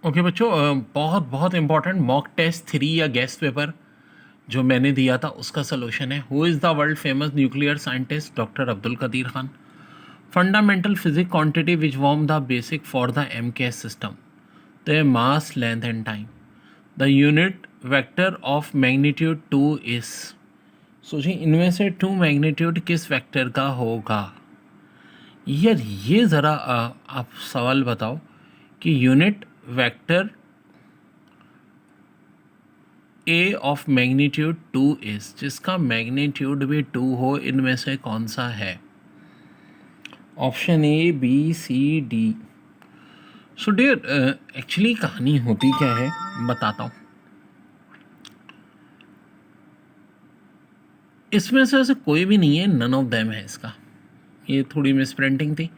Okay बच्चों, बहुत बहुत इंपॉर्टेंट मॉक टेस्ट 3 या गेस्ट पेपर जो मैंने दिया था उसका सोल्यूशन है। Who is the world famous nuclear scientist? Doctor Abdul Qadeer Khan. Fundamental physics quantity which form the basic for the MKS system? तो ये mass, length and time. The unit vector of magnitude 2 is. So जी, इनमें से 2 magnitude किस vector का होगा? यार ये ज़रा आप सवाल बताओ कि unit vector a of magnitude 2 is, जिसका मैग्नीट्यूड भी 2 हो, इनमें से कौन सा है? Option A, B, C, D. So dear, actually कहानी होती क्या है बताता हूँ। इसमें से ऐसे कोई भी नहीं है, नन ऑफ देम है इसका। ये थोड़ी मिस प्रिंटिंग थी।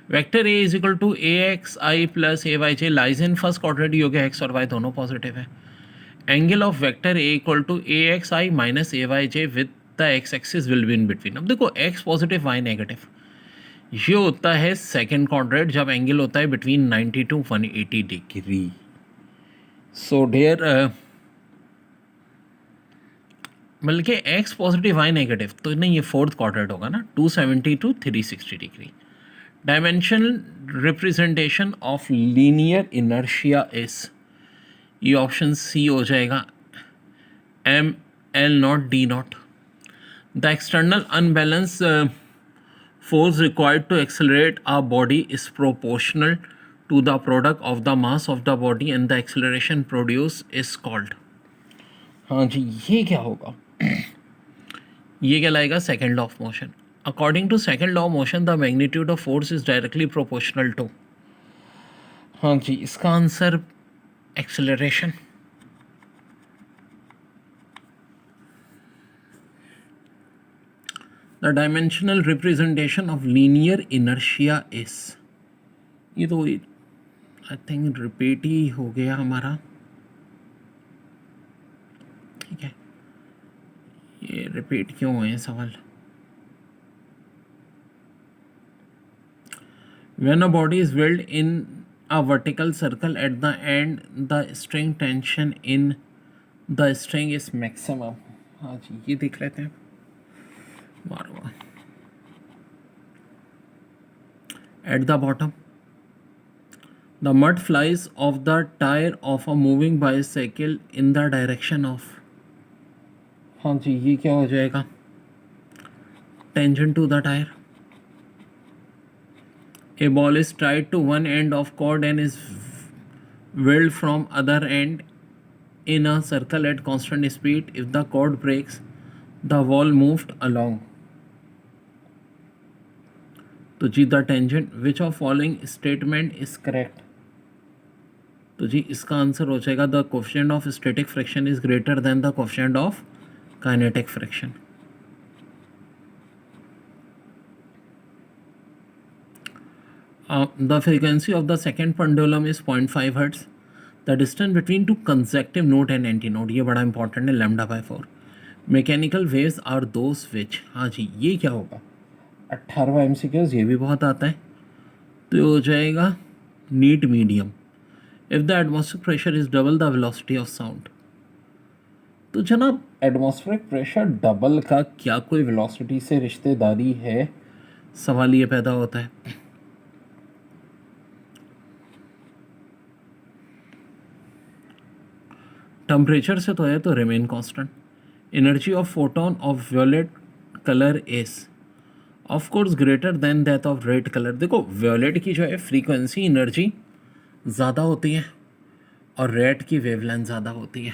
Vector A is equal to A X I plus A Y J lies in first quadrant, योग्य एक्स और वाई दोनों पॉजिटिव है। Angle of vector A equal to A X I minus A Y J with the X axis will be in between. अब देखो, x positive Y negative, ये होता है second quadrant जब एंगल होता है between 90 to 180 degree. So dear, बल्कि X positive Y negative तो नहीं, ये फोर्थ क्वाड्रेंट होगा ना, 270 to 360 degree. Dimensional representation of linear inertia is, ये ऑप्शन सी हो जाएगा, M L naught T naught. The external unbalance force required to accelerate our body is proportional to the product of the mass of the body and the acceleration produced is called। हाँ जी, ये क्या होगा? ये क्या लाएगा? Second law of motion. According to second law of motion the magnitude of force is directly proportional to. हाँ जी, इसका answer acceleration. The dimensional representation of linear inertia is, ये तो आई थिंक रिपीट ही हो गया हमारा, ठीक है। ये रिपीट क्यों हुए सवाल? When a body is held in a vertical circle at the end, the string tension in the string is maximum। हाँ जी, ये देख लेते हैं बार बार। At the bottom, the mud flies off the tire of a moving bicycle in the direction of। हाँ जी, ये क्या हो जाएगा? Tangent to the tire। A ball is tied to one end of cord and is whirled from other end in a circle at constant speed. If the cord breaks, the ball moved along। तो जी, the tangent which of following statement is correct? तो जी, इसका answer हो जाएगा the coefficient of static friction is greater than the coefficient of kinetic friction. The frequency of the second pendulum is 0.5 hertz। The distance between two consecutive node and antinode, ये बड़ा important है, λ/4। Mechanical waves are those विच। हाँ जी, ये क्या होगा? 18वां MCQs, ये भी बहुत आता है, तो हो जाएगा need medium. If the atmospheric pressure is double the velocity of sound. तो जनाब, एटमॉस्फेरिक प्रेशर डबल का क्या कोई वेलोसिटी से रिश्तेदारी है? सवाल ये पैदा होता है। टेम्परेचर से तो है, तो remain constant. Energy of photon of violet colour is of course greater than that of red colour. देखो, वॉयलेट की जो है फ्रीक्वेंसी एनर्जी ज़्यादा होती है और रेड की वेवलेंथ ज़्यादा होती है।